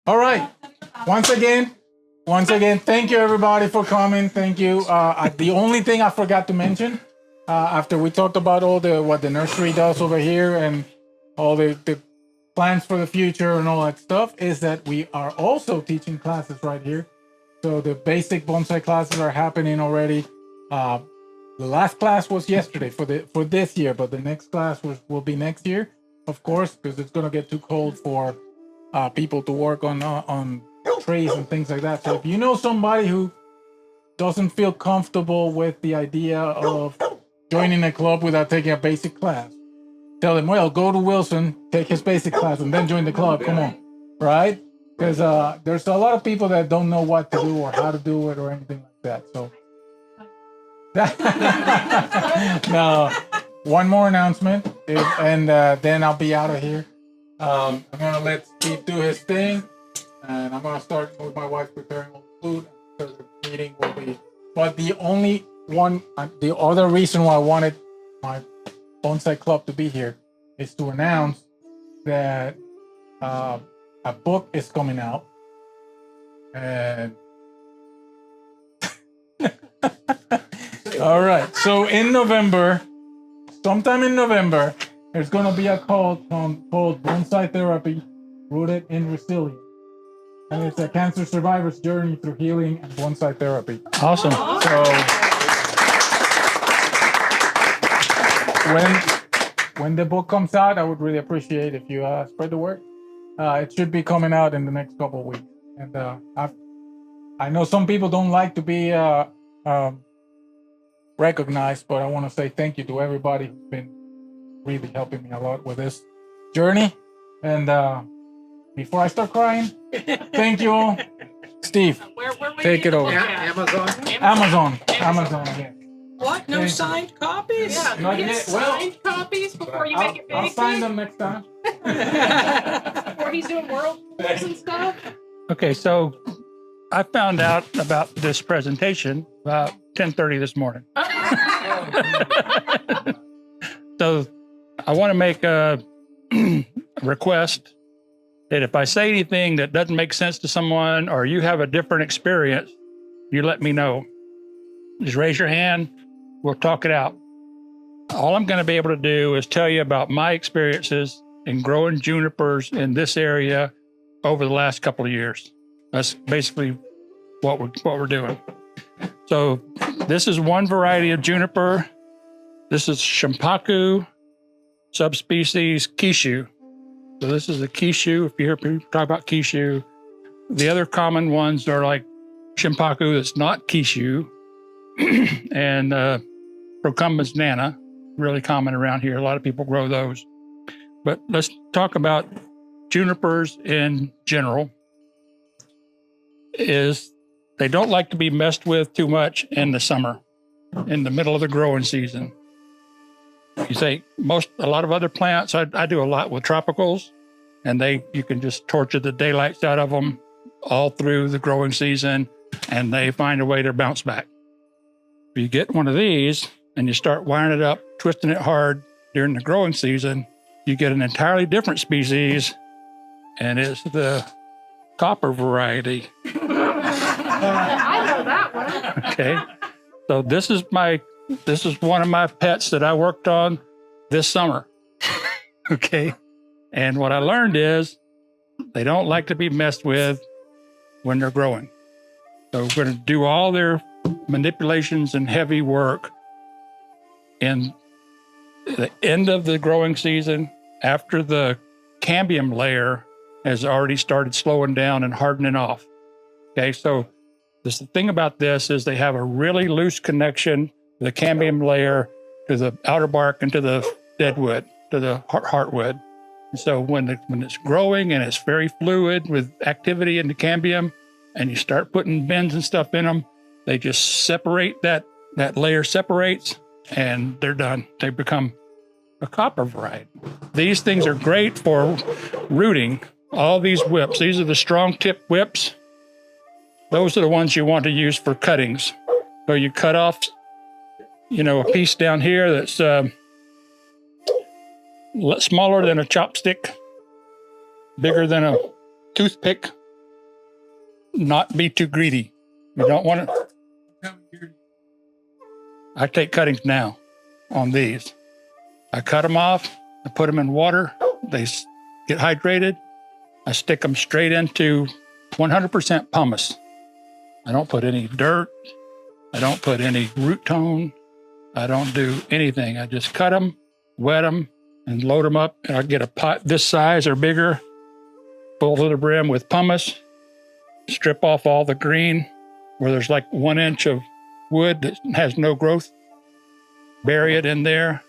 All right. Once again, thank you everybody for coming. Thank you. The only thing I forgot to mention, after we talked about all what the nursery does over here and all the plans for the future and all that stuff, is that we are also teaching classes right here. So the basic bonsai classes are happening already. The last class was yesterday for this year, but the next class will be next year, of course, because it's gonna get too cold for people to work on trees and things like that. So if you know somebody who doesn't feel comfortable with the idea of joining a club without taking a basic class, tell them, well, go to Wilson, take his basic class, and then join the club. Come on, right? Because there's a lot of people that don't know what to do or how to do it or anything like that. So now, one more announcement, and then I'll be out of here. I'm gonna let Steve do his thing, and I'm gonna start with my wife preparing all the food. So the meeting will be. But the other reason why I wanted my bonsai club to be here is to announce that a book is coming out, and all right. So in November, sometime in November, there's going to be a call called Bonsai Therapy, Rooted in Resilience. And it's a cancer survivor's journey through healing and bonsai therapy. Awesome. So when the book comes out, I would really appreciate if you spread the word. It should be coming out in the next couple of weeks. And I know some people don't like to be recognized, but I want to say thank you to everybody who's been really helping me a lot with this journey. And before I start crying, thank you all. Steve, take it over. Amazon again. What? No signed copies? Yeah, Not get yet. Well, signed copies before you make it big. I'll sign them next time. Before he's doing world tours and stuff. Okay, so I found out about this presentation about 10:30 this morning. So I want to make a request that if I say anything that doesn't make sense to someone or you have a different experience, you let me know. Just raise your hand. We'll talk it out. All I'm going to be able to do is tell you about my experiences in growing junipers in this area over the last couple of years. That's basically what we're doing. So this is one variety of juniper. This is Shimpaku, subspecies Kishu. So this is a Kishu. If you hear people talk about Kishu, the other common ones are like Shimpaku that's not Kishu, and Procumbens nana, really common around here. A lot of people grow those. But let's talk about junipers in general. Is they don't like to be messed with too much in the summer, in the middle of the growing season. You say a lot of other plants, I do a lot with tropicals, and you can just torture the daylights out of them all through the growing season, and they find a way to bounce back. If you get one of these and you start wiring it up, twisting it hard during the growing season, you get an entirely different species, and it's the copper variety. I know that one. Okay. So this is one of my pets that I worked on this summer. Okay. And what I learned is they don't like to be messed with when they're growing. So we're going to do all their manipulations and heavy work in the end of the growing season after the cambium layer has already started slowing down and hardening off. Okay. So the thing about this is they have a really loose connection, the cambium layer to the outer bark and to the deadwood, to the heartwood. And so when it's growing and it's very fluid with activity in the cambium, and you start putting bends and stuff in them, they just separate, that layer separates, and they're done. They become a copper variety. These things are great for rooting. All these whips, these are the strong tip whips. Those are the ones you want to use for cuttings. So you cut off, a piece down here that's smaller than a chopstick, bigger than a toothpick, not be too greedy. You don't want to. I take cuttings now on these. I cut them off. I put them in water. They get hydrated. I stick them straight into 100% pumice. I don't put any dirt. I don't put any root tone. I don't do anything. I just cut them, wet them, and load them up. And I get a pot this size or bigger, full to the brim with pumice, strip off all the green where there's like 1 inch of wood that has no growth, bury it in there,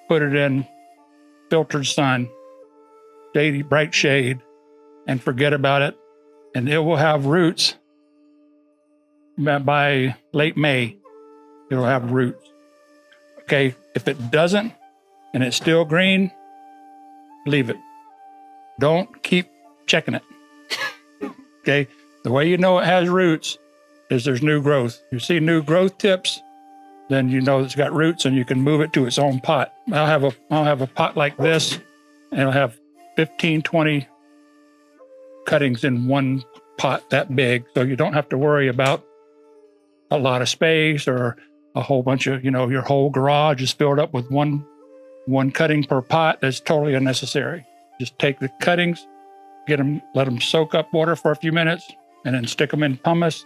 put it in filtered sun, shady, bright shade, and forget about it. And it will have roots. By late May, it'll have roots. Okay, if it doesn't and it's still green, leave it. Don't keep checking it. Okay, the way you know it has roots is there's new growth. You see new growth tips, then you know it's got roots and you can move it to its own pot. I'll have a pot like this, and it'll have 15, 20 cuttings in one pot that big, so you don't have to worry about a lot of space or a whole bunch of, your whole garage is filled up with one cutting per pot. That's totally unnecessary. Just take the cuttings, let them soak up water for a few minutes, and then stick them in pumice.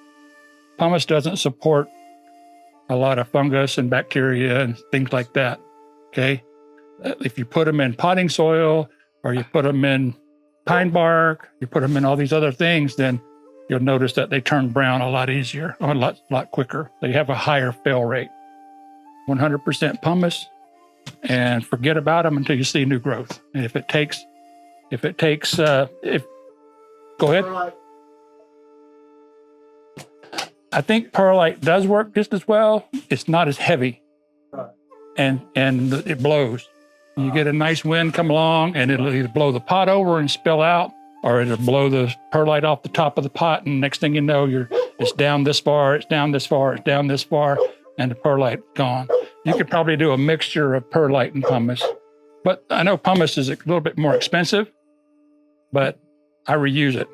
Pumice doesn't support a lot of fungus and bacteria and things like that. Okay. If you put them in potting soil or you put them in pine bark, you put them in all these other things, then you'll notice that they turn brown a lot easier, a lot quicker. They have a higher fail rate. 100% pumice, and forget about them until you see new growth. And if it takes, go ahead. I think perlite does work just as well. It's not as heavy, and it blows. You get a nice wind come along, and it'll either blow the pot over and spill out, or it'll blow the perlite off the top of the pot, and next thing you know, it's down this far, it's down this far, it's down this far, and the perlite's gone. You could probably do a mixture of perlite and pumice, but I know pumice is a little bit more expensive, but I reuse it.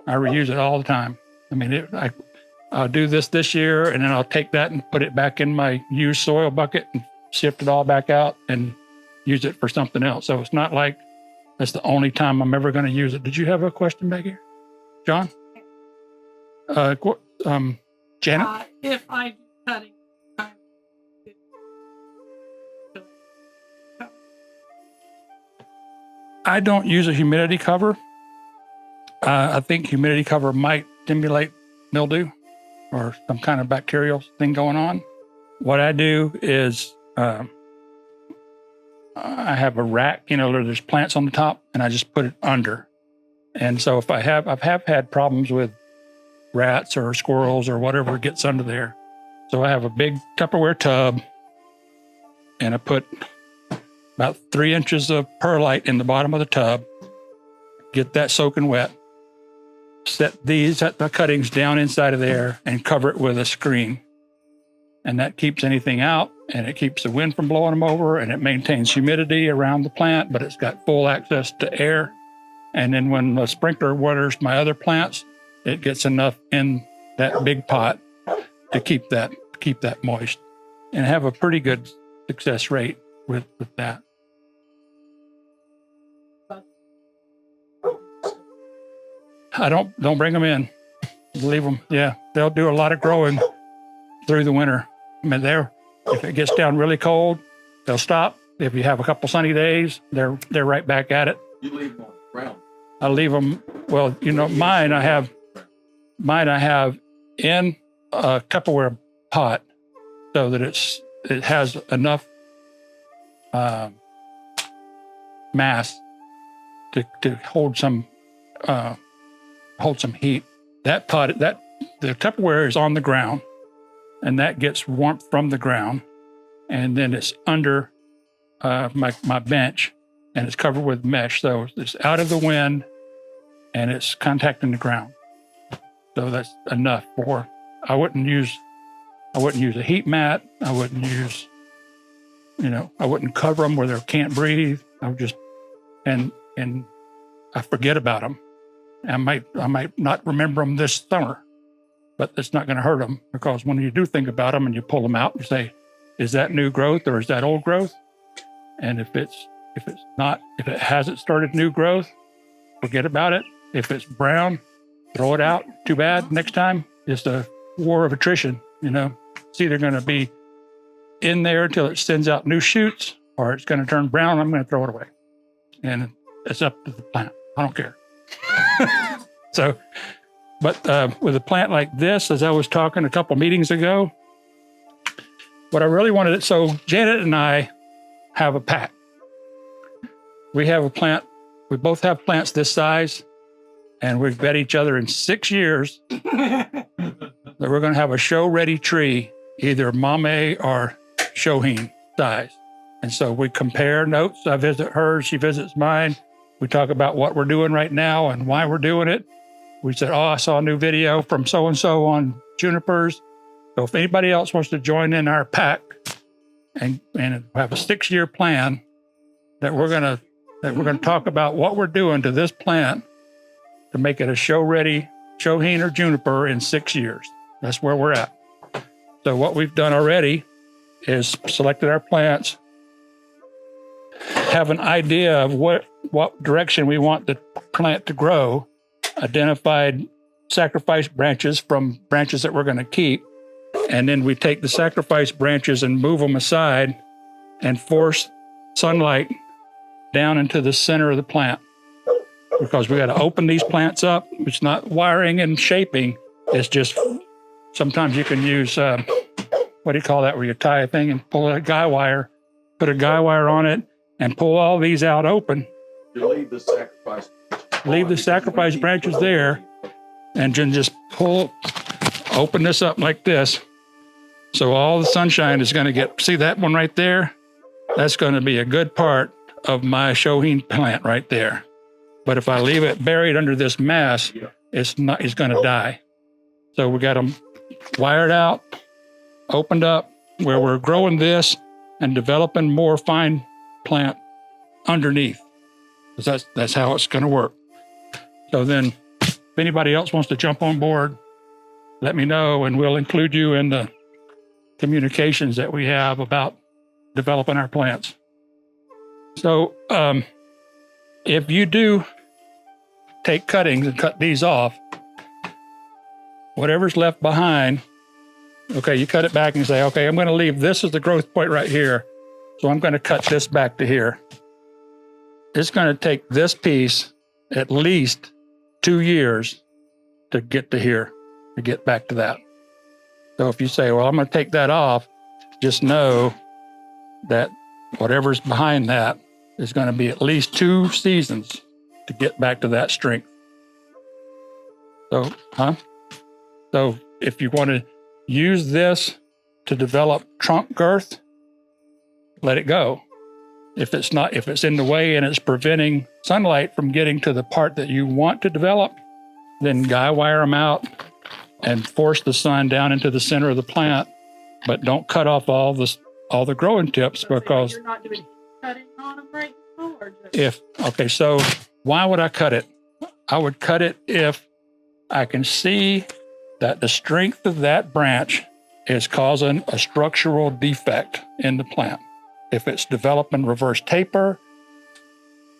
I reuse it all the time. I mean, I'll do this year, and then I'll take that and put it back in my used soil bucket and shift it all back out and use it for something else. So it's not like that's the only time I'm ever going to use it. Did you have a question back here, John? Janet? If I do cutting, I don't use a humidity cover. I think humidity cover might stimulate mildew or some kind of bacterial thing going on. What I do is I have a rack, there's plants on the top, and I just put it under. And so if I've had problems with rats or squirrels or whatever gets under there. So I have a big Tupperware tub, and I put about 3 inches of perlite in the bottom of the tub, get that soaking wet, set the cuttings down inside of there and cover it with a screen. And that keeps anything out, and it keeps the wind from blowing them over, and it maintains humidity around the plant, but it's got full access to air. And then when the sprinkler waters my other plants, it gets enough in that big pot to keep that moist and have a pretty good success rate with that. I don't bring them in. Leave them. Yeah, they'll do a lot of growing through the winter. I mean, if it gets down really cold, they'll stop. If you have a couple sunny days, they're right back at it. You leave them on the ground. I leave them. Well, mine I have in a Tupperware pot so that it has enough mass to hold some heat. The Tupperware is on the ground, and that gets warmth from the ground, and then it's under my bench, and it's covered with mesh, so it's out of the wind, and it's contacting the ground. So that's enough for. I wouldn't use a heat mat. I wouldn't use, I wouldn't cover them where they can't breathe. I would just, and I forget about them. I might not remember them this summer, but it's not going to hurt them, because when you do think about them and you pull them out, you say, is that new growth or is that old growth? And if it hasn't started new growth, forget about it. If it's brown, throw it out. Too bad. Next time, it's a war of attrition. It's either going to be in there until it sends out new shoots, or it's going to turn brown. I'm going to throw it away, and it's up to the plant. I don't care. But with a plant like this, as I was talking a couple meetings ago, what I really wanted, so Janet and I have a pact. We have a plant, we both have plants this size, and we've bet each other in 6 years that we're going to have a show-ready tree, either mame or shohin size. And so we compare notes. I visit hers, she visits mine. We talk about what we're doing right now and why we're doing it. We said, I saw a new video from so-and-so on junipers. So if anybody else wants to join in our pack and have a 6-year plan that we're gonna talk about what we're doing to this plant to make it a show-ready shohin or juniper in 6 years. That's where we're at. So what we've done already is selected our plants, have an idea of what direction we want the plant to grow, identified sacrifice branches from branches that we're going to keep, and then we take the sacrifice branches and move them aside and force sunlight down into the center of the plant, because we got to open these plants up. It's not wiring and shaping. It's just, sometimes you can use, what do you call that, where you tie a thing and pull a guy wire, put a guy wire on it and pull all these out open. You leave the sacrifice. Leave the sacrifice branches there, and then just open this up like this. So all the sunshine is going to get, see that one right there? That's going to be a good part of my shohin plant right there. But if I leave it buried under this mass, it's going to die. So we got them wired out, opened up, where we're growing this and developing more fine plant underneath. That's how it's going to work. So then, if anybody else wants to jump on board, let me know, and we'll include you in the communications that we have about developing our plants. So if you do take cuttings and cut these off, whatever's left behind, okay, you cut it back and you say, okay, I'm going to leave this as the growth point right here. So I'm going to cut this back to here. It's going to take this piece at least 2 years to get to here, to get back to that. So if you say, well, I'm going to take that off, just know that whatever's behind that is going to be at least 2 seasons to get back to that strength. So, So if you want to use this to develop trunk girth, let it go. If it's in the way and it's preventing sunlight from getting to the part that you want to develop, then guy wire them out and force the sun down into the center of the plant, but don't cut off all the growing tips, because you're not doing cutting on them right now, or just... So why would I cut it? I would cut it if I can see that the strength of that branch is causing a structural defect in the plant. If it's developing reverse taper,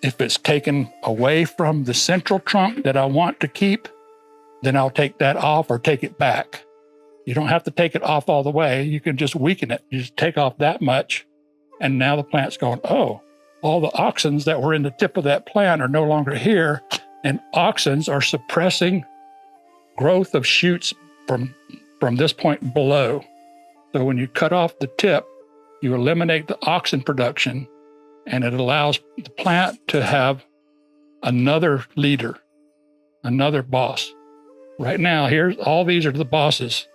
if it's taken away from the central trunk that I want to keep, then I'll take that off or take it back. You don't have to take it off all the way. You can just weaken it. You just take off that much, and now the plant's going, oh, all the auxins that were in the tip of that plant are no longer here, and auxins are suppressing growth of shoots from this point below. So when you cut off the tip, you eliminate the auxin production, and it allows the plant to have another leader, another boss. Right now, all these are the bosses.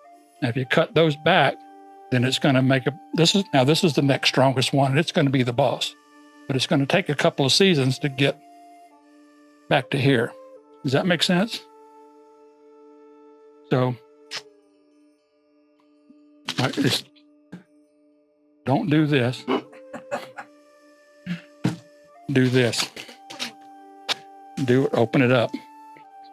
And if you cut those back, then it's going to make this is the next strongest one, and it's going to be the boss. But it's going to take a couple of seasons to get back to here. Does that make sense? So, don't do this. Do this. Do it, open it up.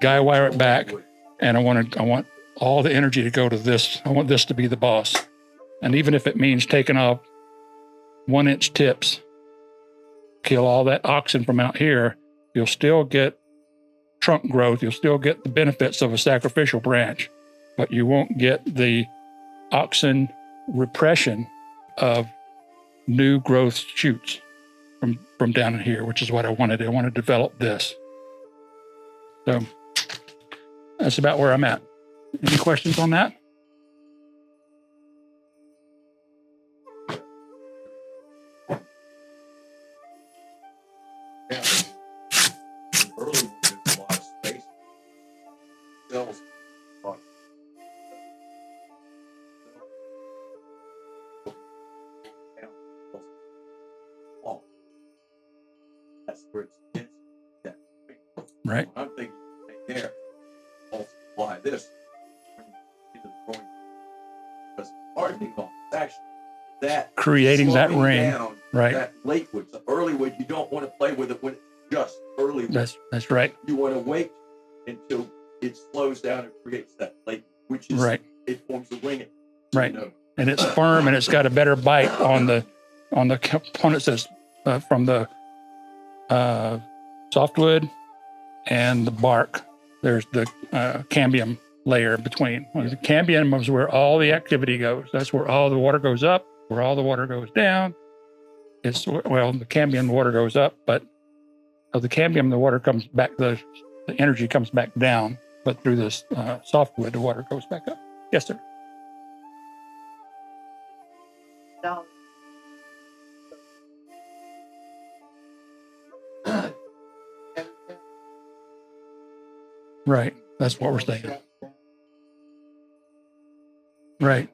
guy wire it back, and I want all the energy to go to this. I want this to be the boss. And even if it means taking off 1-inch tips, kill all that oxen from out here, you'll still get trunk growth. You'll still get the benefits of a sacrificial branch, but you won't get the oxen repression of new growth shoots from down in here, which is what I wanted. I want to develop this. So that's about where I'm at. Any questions on that? Yeah. Early, there's a lot of space. Cells. That's where it's dense. That Right. I'm thinking right there. Multiply this. When you get to the growing. Because hardening off is actually that Creating that slowing ring. down Right. that late wood. So early wood, you don't want to play with it when it's just early wood. That's right. You want to wait until it slows down and creates that late, which is Right. it forms a ring. Right. And it's firm and it's got a better bite on the components that's from the softwood and the bark. There's the cambium layer between. The cambium is where all the activity goes. That's where all the water goes up, where all the water goes down. It's the cambium, the water goes up, but of the cambium, the water comes back. The energy comes back down, but through this softwood, the water goes back up. Yes, sir. Right. That's what we're saying. Right.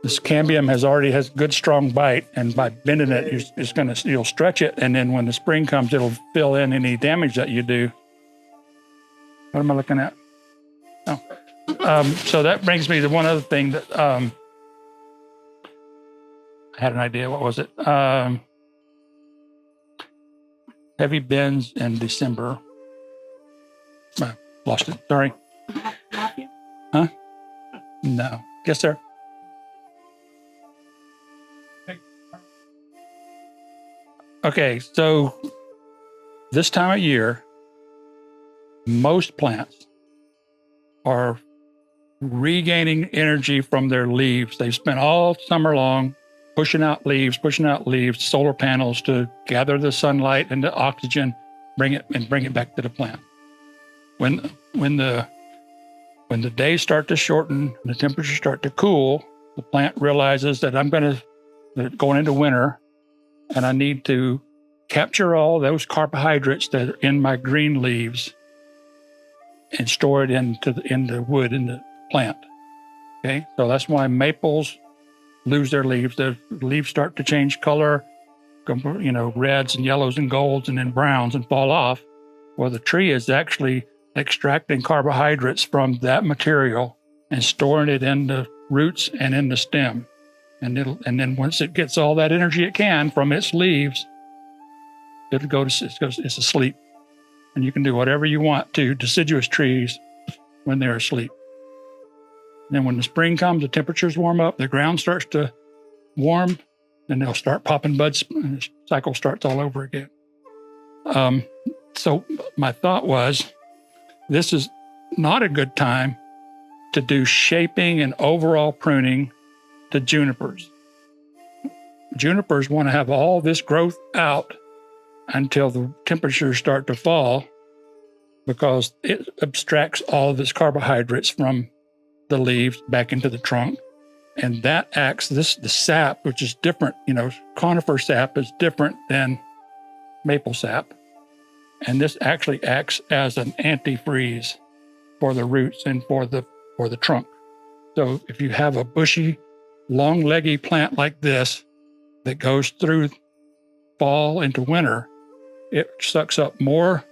This cambium has good strong bite, and by bending it, you'll stretch it, and then when the spring comes, it'll fill in any damage that you do. What am I looking at? Oh. So that brings me to one other thing that I had an idea. What was it? Heavy bends in December. Lost it. Sorry. Huh? No. Yes, sir. Okay, so this time of year, most plants are regaining energy from their leaves. They've spent all summer long pushing out leaves, solar panels to gather the sunlight and the oxygen, bring it back to the plant. When the days start to shorten, and the temperatures start to cool, the plant realizes that they're going into winter, and I need to capture all those carbohydrates that are in my green leaves and store it in the wood in the plant. Okay, so that's why maples lose their leaves. The leaves start to change color, reds and yellows and golds and then browns and fall off. Well, the tree is actually extracting carbohydrates from that material and storing it in the roots and in the stem. And then once it gets all that energy it can from its leaves, it's asleep. And you can do whatever you want to deciduous trees when they're asleep. Then when the spring comes, the temperatures warm up, the ground starts to warm, and they'll start popping buds, and the cycle starts all over again. So my thought was, this is not a good time to do shaping and overall pruning to junipers. Junipers want to have all this growth out until the temperatures start to fall, because it abstracts all of its carbohydrates from the leaves back into the trunk. And that acts, the sap, which is different, conifer sap is different than maple sap. And this actually acts as an antifreeze for the roots and for the trunk. So if you have a bushy, long leggy plant like this that goes through fall into winter, it sucks up more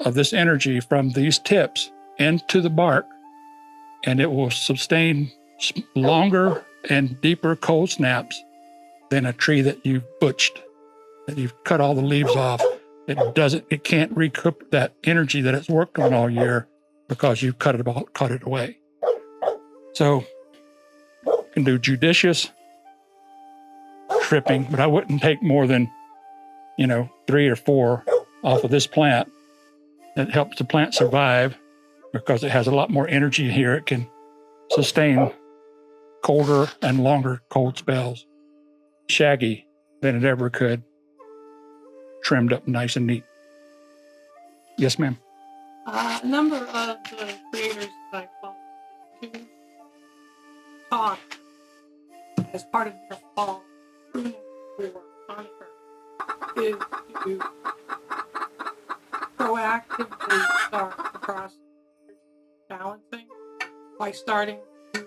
of this energy from these tips into the bark, and it will sustain longer and deeper cold snaps than a tree that you've butched, that you've cut all the leaves off. It can't recoup that energy that it's worked on all year because you cut it away. So you can do judicious tripping, but I wouldn't take more than, 3 or 4 off of this plant. It helps the plant survive because it has a lot more energy here. It can sustain colder and longer cold spells. Shaggy than it ever could. Trimmed up nice and neat. Yes, ma'am. A number of the creators that I follow do talk as part of their fall pruning for conifer is to proactively start the process of balancing by starting to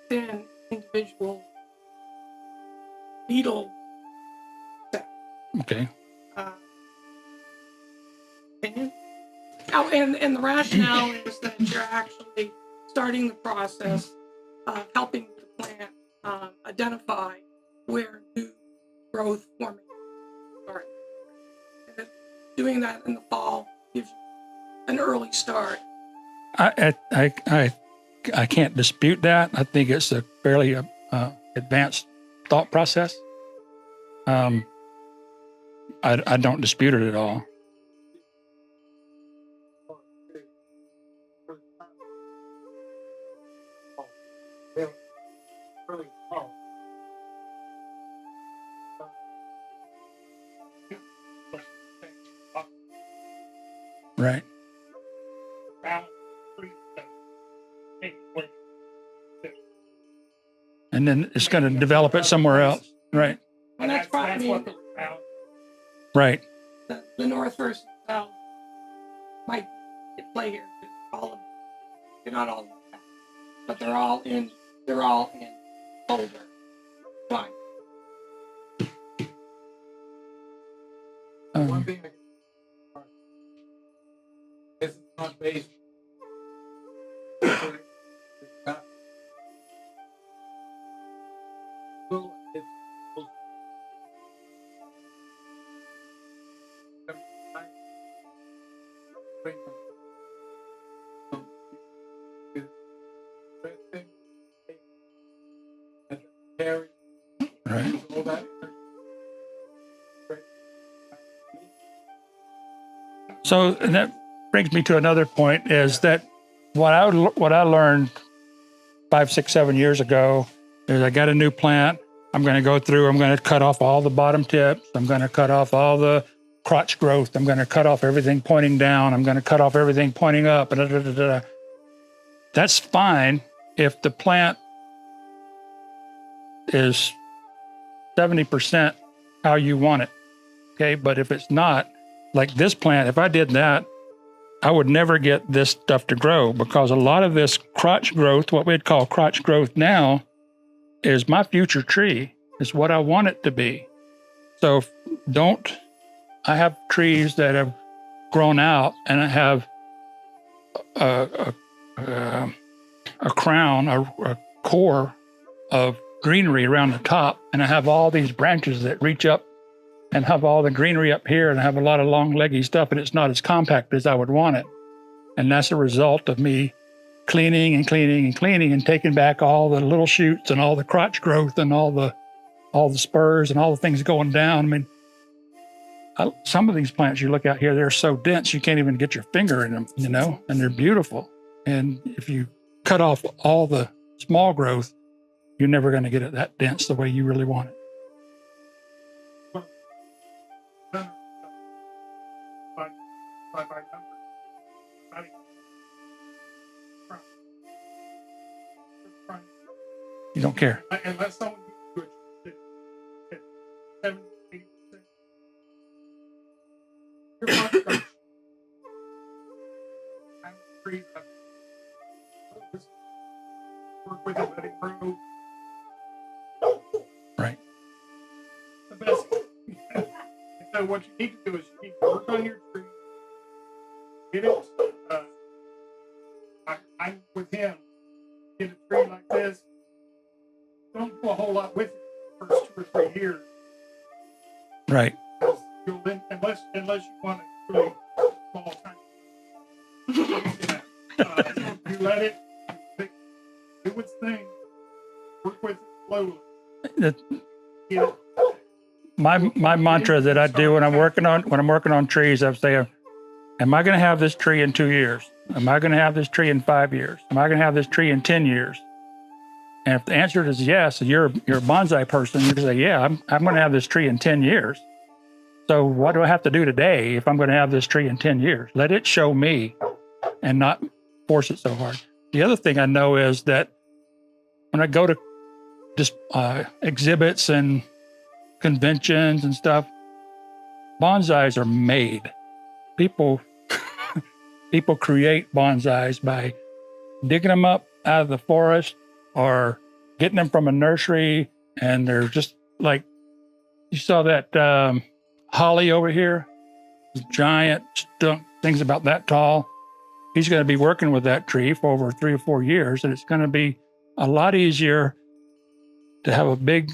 thin individual needle sets. Okay. Opinion? Oh, and the rationale is that you're actually starting the process of helping the plant identify where new growth formation starts. And that doing that in the fall gives you an early start. I can't dispute that. I think it's a fairly advanced thought process. I don't dispute it at all. Right. And then it's going to develop it somewhere else. Right. And that's probably Right. the north versus south might play here. All of they're not all, but they're all in folder. Fine. One thing is it's not based. Right. So and that brings me to another point is that what I learned 5, 6, 7 years ago is I got a new plant. I'm going to go through, I'm going to cut off all the bottom tips. I'm going to cut off all the crotch growth. I'm going to cut off everything pointing down. I'm going to cut off everything pointing up. That's fine if the plant is 70% how you want it. Okay. But if it's not, like this plant, if I did that, I would never get this stuff to grow because a lot of this crotch growth, what we'd call crotch growth now, is my future tree, is what I want it to be. So I have trees that have grown out and I have a crown, a core of greenery around the top, and I have all these branches that reach up and have all the greenery up here and I have a lot of long leggy stuff, and it's not as compact as I would want it. And that's a result of me cleaning and taking back all the little shoots and all the crotch growth and all the spurs and all the things going down. I mean, some of these plants you look out here, they're so dense you can't even get your finger in them, and they're beautiful. And if you cut off all the small growth, you're never going to get it that dense the way you really want it. You don't care. Unless someone do it at 70, 80%. I'm free. Work with it, let it grow. Right. The best. And so what you need to do is you need to work on your tree. Get it. I'm with him. Get a tree like this. Don't do a whole lot with it the first 2 or 3 years. Right. You'll unless you want a really small time. do its thing. Work with it slowly. It- Get it. my mantra that I do when I'm working on trees, I say, am I going to have this tree in 2 years? Am I going to have this tree in 5 years? Am I going to have this tree in 10 years? And if the answer is yes, you're a bonsai person, you can say, yeah, I'm going to have this tree in 10 years. So what do I have to do today if I'm going to have this tree in 10 years? Let it show me and not force it so hard. The other thing I know is that when I go to just exhibits and conventions and stuff, bonsais are made. People create bonsais by digging them up out of the forest or getting them from a nursery, and they're just like, you saw that holly over here, giant stump, things about that tall. He's going to be working with that tree for over 3 or 4 years, and it's going to be a lot easier to have a big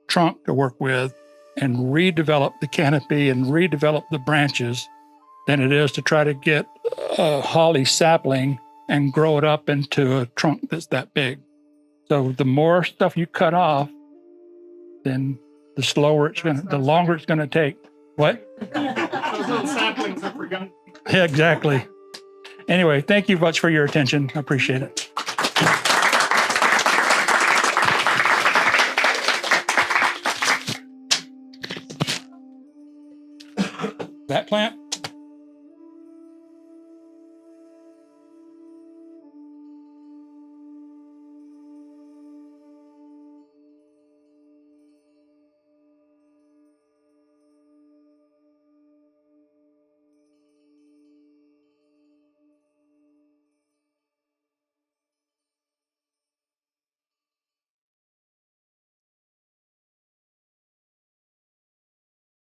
trunk to work with and redevelop the canopy and redevelop the branches than it is to try to get a holly sapling and grow it up into a trunk that's that big. So the more stuff you cut off, then the slower it's going to, the longer it's going to take. What? Those little saplings are for young people. Yeah, exactly. Anyway, thank you much for your attention. I appreciate it. That plant?